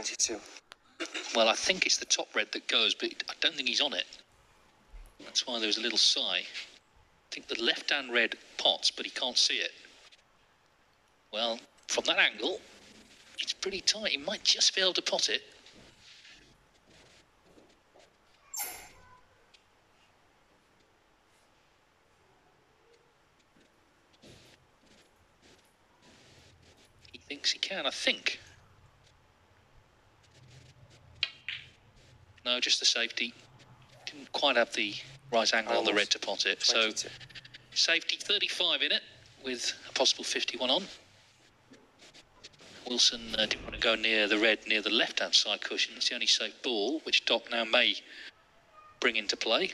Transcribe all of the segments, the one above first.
22. Well, I think it's the top red that goes, but I don't think he's on it. That's why there was a little sigh. I think the left-hand red pots, but he can't see it. Well, from that angle, it's pretty tight. He might just be able to pot it. He thinks he can, I think. No, just the safety. Didn't quite have the right angle on the red to pot it. 22. So, safety 35 in it, with a possible 51 on. Wilson didn't want to go near the red, near the left-hand side cushion. It's the only safe ball, which Dott now may bring into play.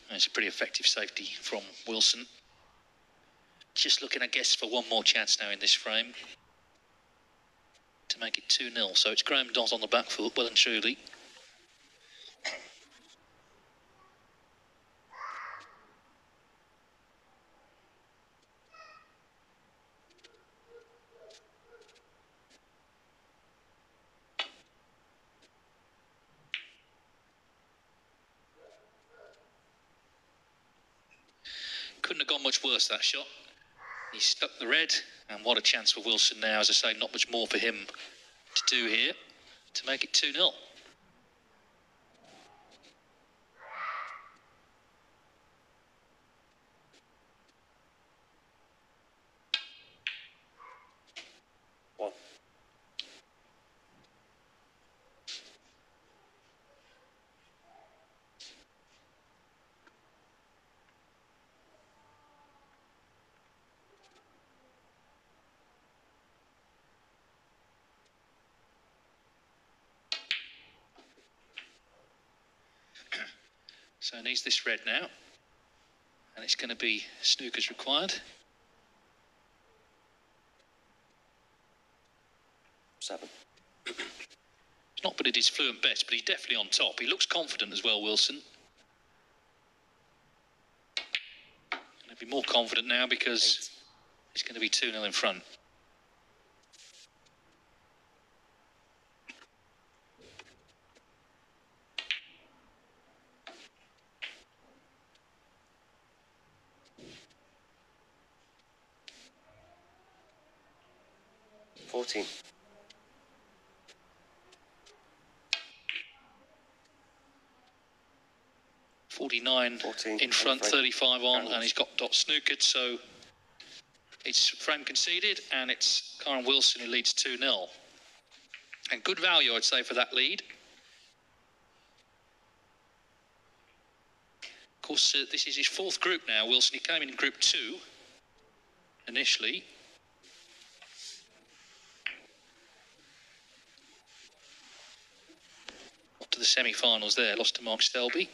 It's a pretty effective safety from Wilson. Just looking, I guess, for one more chance now in this frame to make it 2-0. So it's Graeme Dott on the back foot, well and truly. Couldn't have gone much worse, that shot. He stuck the red, and what a chance for Wilson now. As I say, not much more for him to do here to make it 2-0. So needs this red now, and it's going to be snookers required. 7. It's not but it is fluent best, but he's definitely on top. He looks confident as well, Wilson. Going to be more confident now because he's going to be 2-0 in front. $14. 49 in front, 35 on, and he's got Dott snookered, so it's frame conceded, and it's Kyren Wilson who leads 2-0. And good value, I'd say, for that lead. Of course, this is his fourth group now, Wilson. He came in group 2 initially. Up to the semi-finals there, lost to Mark Stelby.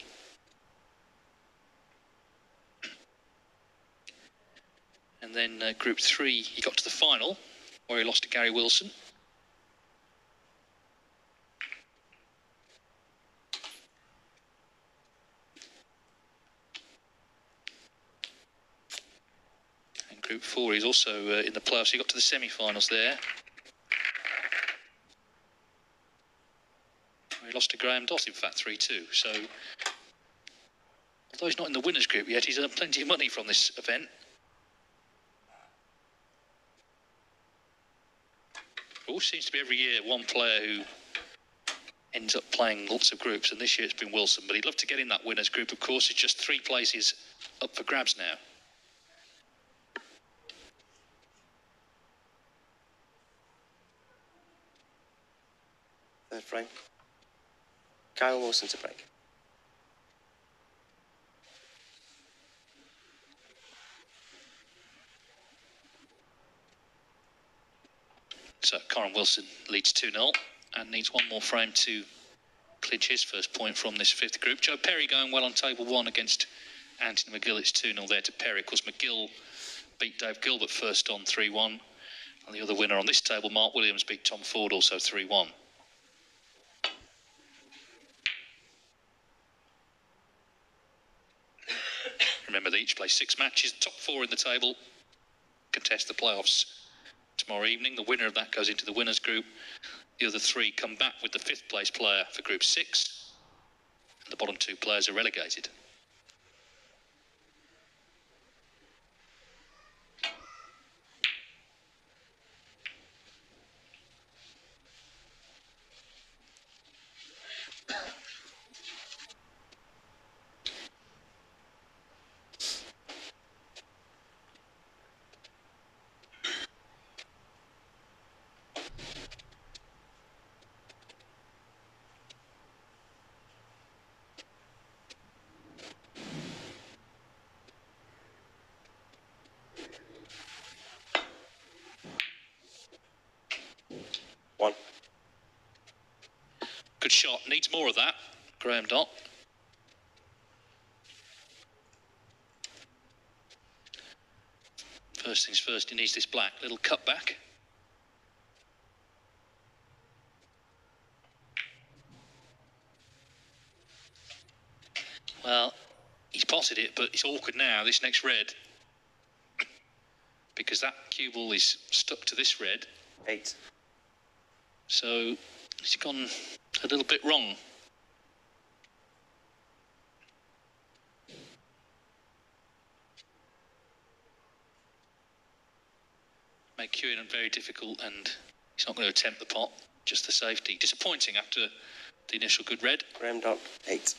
And then Group 3, he got to the final, where he lost to Gary Wilson. And Group 4, he's also in the playoffs. He got to the semi-finals there. He lost to Graeme Dott, in fact, 3-2. So, although he's not in the winners' group yet, he's earned plenty of money from this event. It always seems to be every year one player who ends up playing lots of groups, and this year it's been Wilson, but he'd love to get in that winners group. Of course, it's just 3 places up for grabs now. Third frame. Kyren Wilson to break. So Kyren Wilson leads 2-0 and needs one more frame to clinch his first point from this fifth group. Joe Perry going well on table 1 against Anthony McGill. It's 2-0 there to Perry. Of course, McGill beat Dave Gilbert first on 3-1. And the other winner on this table, Mark Williams, beat Tom Ford also 3-1. Remember, they each play 6 matches. The top 4 in the table contest the playoffs tomorrow evening. The winner of that goes into the winners group. The other 3 come back with the 5th place player for group 6. And the bottom 2 players are relegated. One. Good shot. Needs more of that, Graeme Dott. First things first, he needs this black. Little cut back. Well, he's potted it, but it's awkward now, this next red. Because that cue ball is stuck to this red. 8. So he's gone a little bit wrong. Make cueing very difficult, and he's not going to attempt the pot, just the safety. Disappointing after the initial good red. Graeme Dott, 8.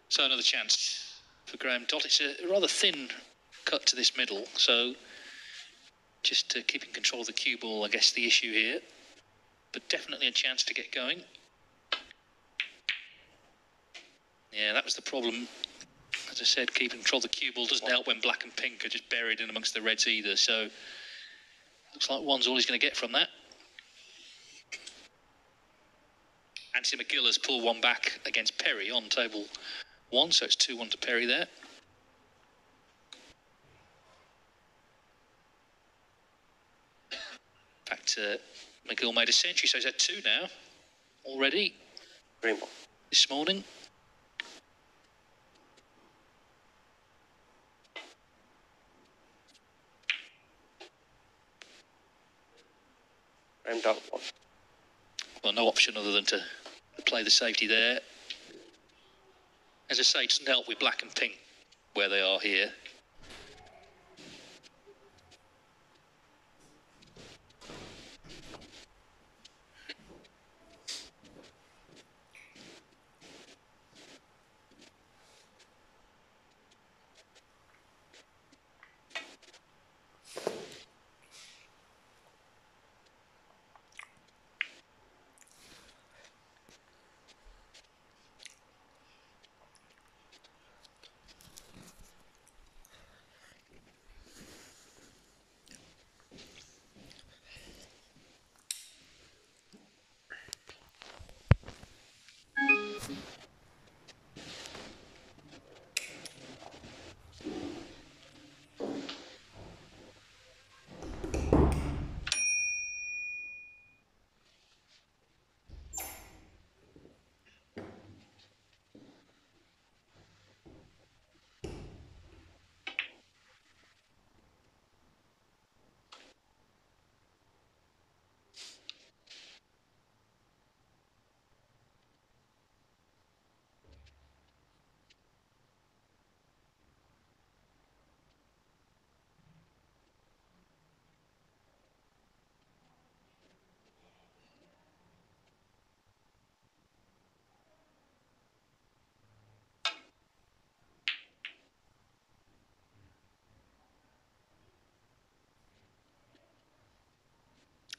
So another chance for Graeme Dott. It's a rather thin cut to this middle, so just keeping control of the cue ball, I guess, the issue here. But definitely a chance to get going. Yeah, that was the problem. As I said, keeping control of the cue ball doesn't help when black and pink are just buried in amongst the reds either. So looks like one's all he's going to get from that. Anthony McGill has pulled one back against Perry on table 1, so it's 2-1 to Perry there. fact, McGill made a century, so he's had 2 now already Green ball. this morning. Graeme Dott, 1. Well, no option other than to play the safety there. As I say, it doesn't help with black and pink where they are here.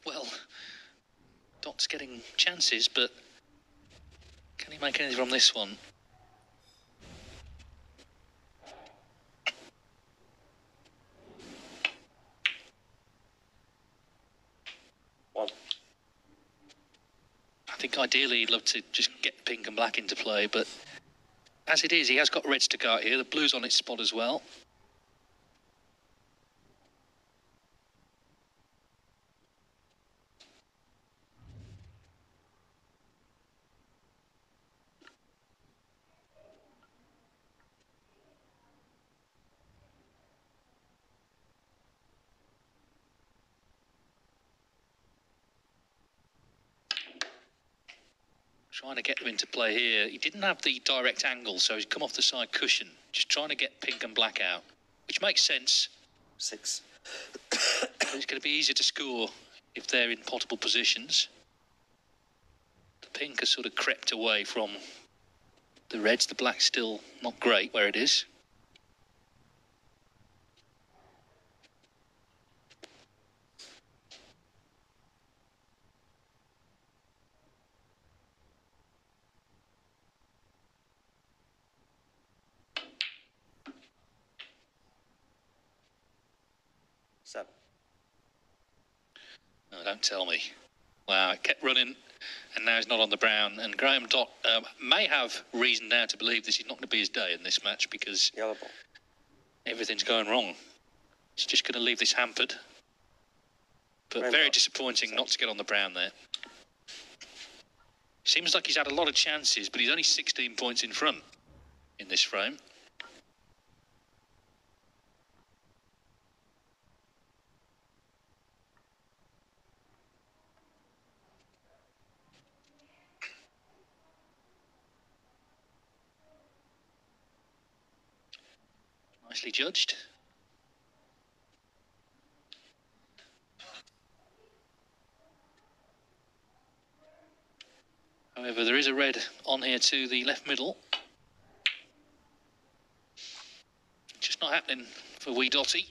Well, Dott's getting chances, but can he make anything from this one? I think ideally he'd love to just get pink and black into play, but as it is, he has got reds to go out here. The blue's on its spot as well. Trying to get them into play here. He didn't have the direct angle, so he's come off the side cushion. Just trying to get pink and black out, which makes sense. 6. But it's going to be easier to score if they're in potable positions. The pink has sort of crept away from the reds. The black's still not great where it is. Oh, don't tell me. Wow, it kept running, and now he's not on the brown. And Graeme Dott may have reason now to believe this is not going to be his day in this match because Yellow ball. everything's going wrong. He's just going to leave this hampered. But Graeme very Dott. disappointing not to get on the brown there. Seems like he's had a lot of chances, but he's only 16 points in front in this frame. Nicely judged. However, there is a red on here to the left middle. Just not happening for wee Dotty.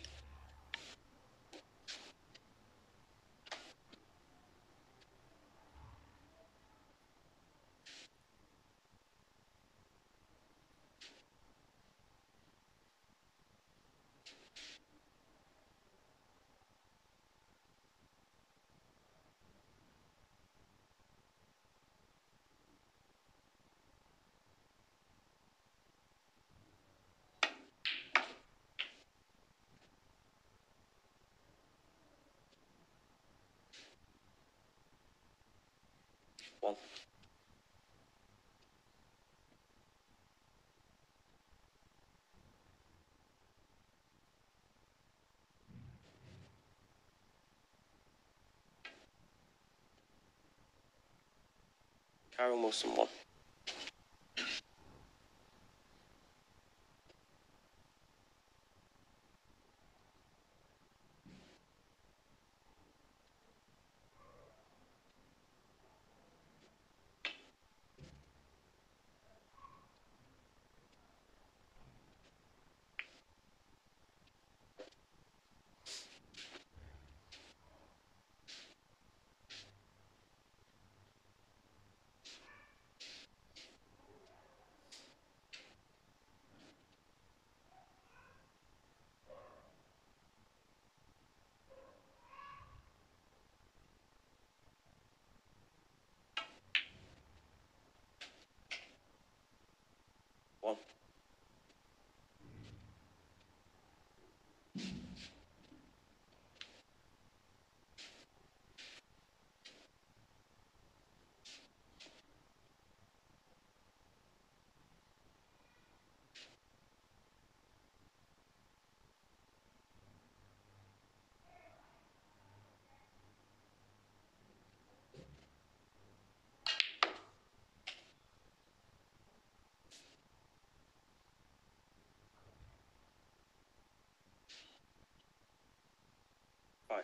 1. Kyren Wilson 1. 1. 5.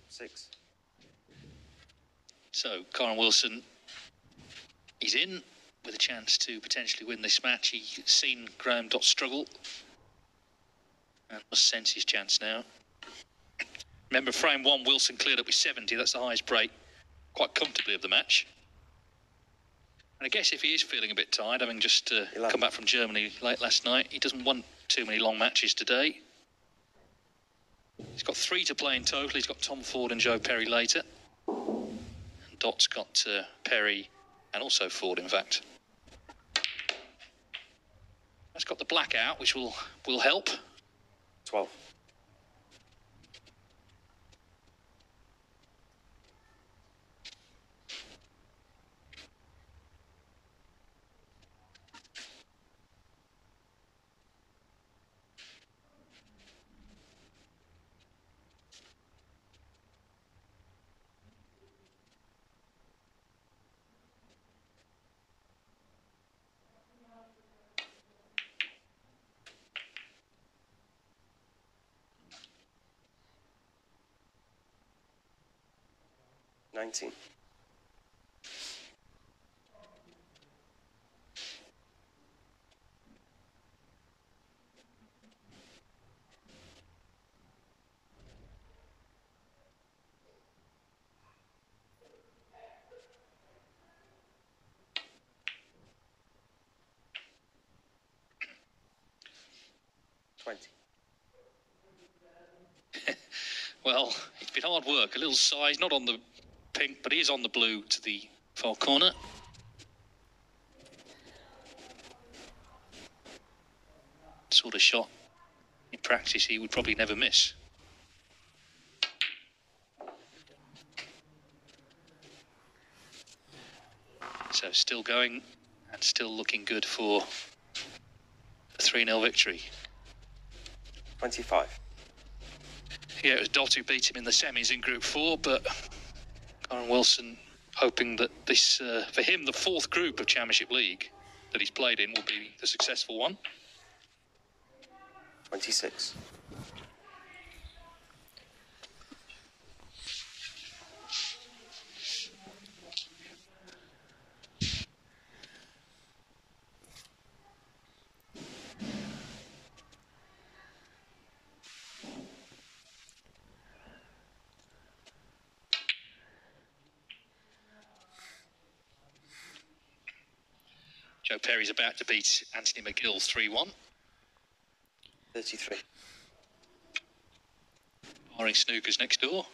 6. So, Kyren Wilson, he's in with a chance to potentially win this match. He's seen Graeme Dott struggle and must sense his chance now. Remember, frame 1, Wilson cleared up with 70. That's the highest break quite comfortably of the match. And I guess if he is feeling a bit tired, having just come back from Germany late last night, he doesn't want too many long matches today. He's got 3 to play in total. He's got Tom Ford and Joe Perry later. And Dott's got Perry and also Ford, in fact. That's got the blackout, which will help. 12. 19. 20. Well, it's been hard work. A little size, not on the pink, but he is on the blue to the far corner. Sort of shot in practice he would probably never miss. So still going and still looking good for a 3-0 victory. 25. Yeah, it was Dott who beat him in the semis in Group 4, but Kyren Wilson hoping that this, for him, the 4th group of Championship League that he's played in will be the successful one. 26. Joe Perry's about to beat Anthony McGill 3-1. 33. Barring snookers next door.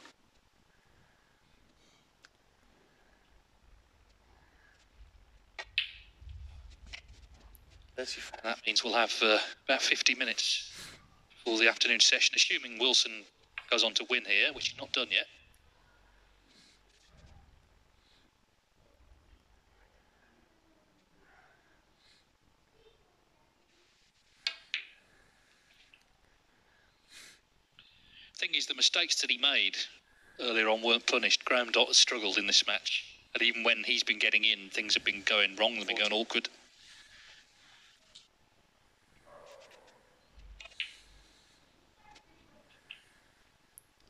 34. And that means we'll have about 50 minutes for the afternoon session, assuming Wilson goes on to win here, which he's not done yet. Thing is, the mistakes that he made earlier on weren't punished. Graeme Dott has struggled in this match, and even when he's been getting in, things have been going wrong, they've been going awkward.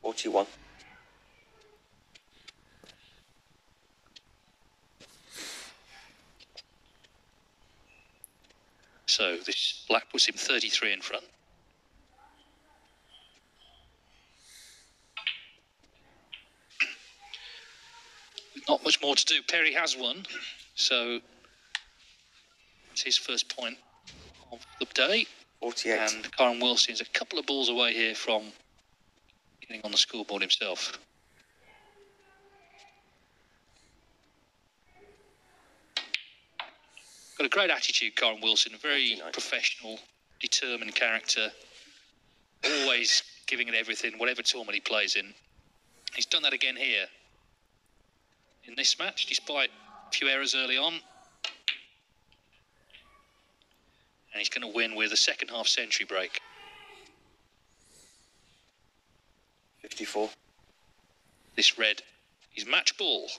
$41. So this black puts him 33 in front. Not much more to do. Perry has won, so it's his first point of the day. 48. And Kyren Wilson's a couple of balls away here from getting on the scoreboard himself. Got a great attitude, Kyren Wilson, a very 49. professional, determined character, always giving it everything, whatever tournament he plays in. He's done that again here in this match, despite a few errors early on. And he's going to win with a second half century break. 54. This red is match ball.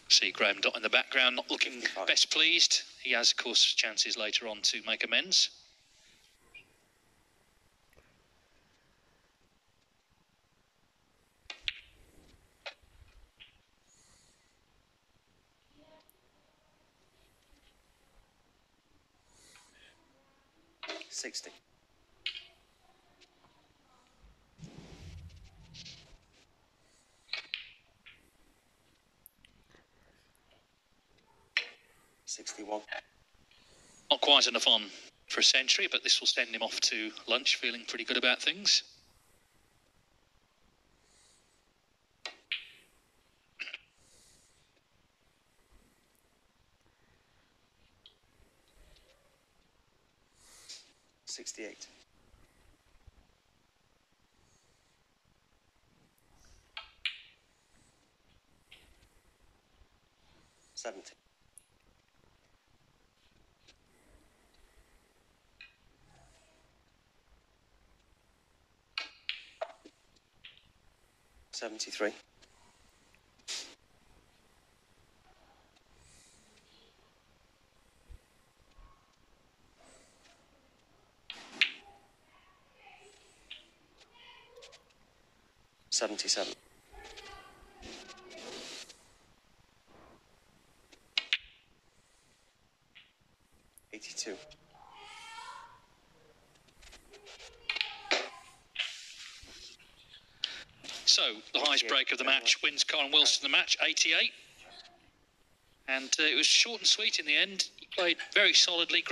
See Graeme Dott in the background, not looking best pleased. He has, of course, chances later on to make amends. $60. $61. Not quite enough on for a century, but this will send him off to lunch feeling pretty good about things. $68. $70. $73. $77. $82. So, the highest break of the match wins Kyren Wilson the match, 88. And it was short and sweet in the end. He played very solidly.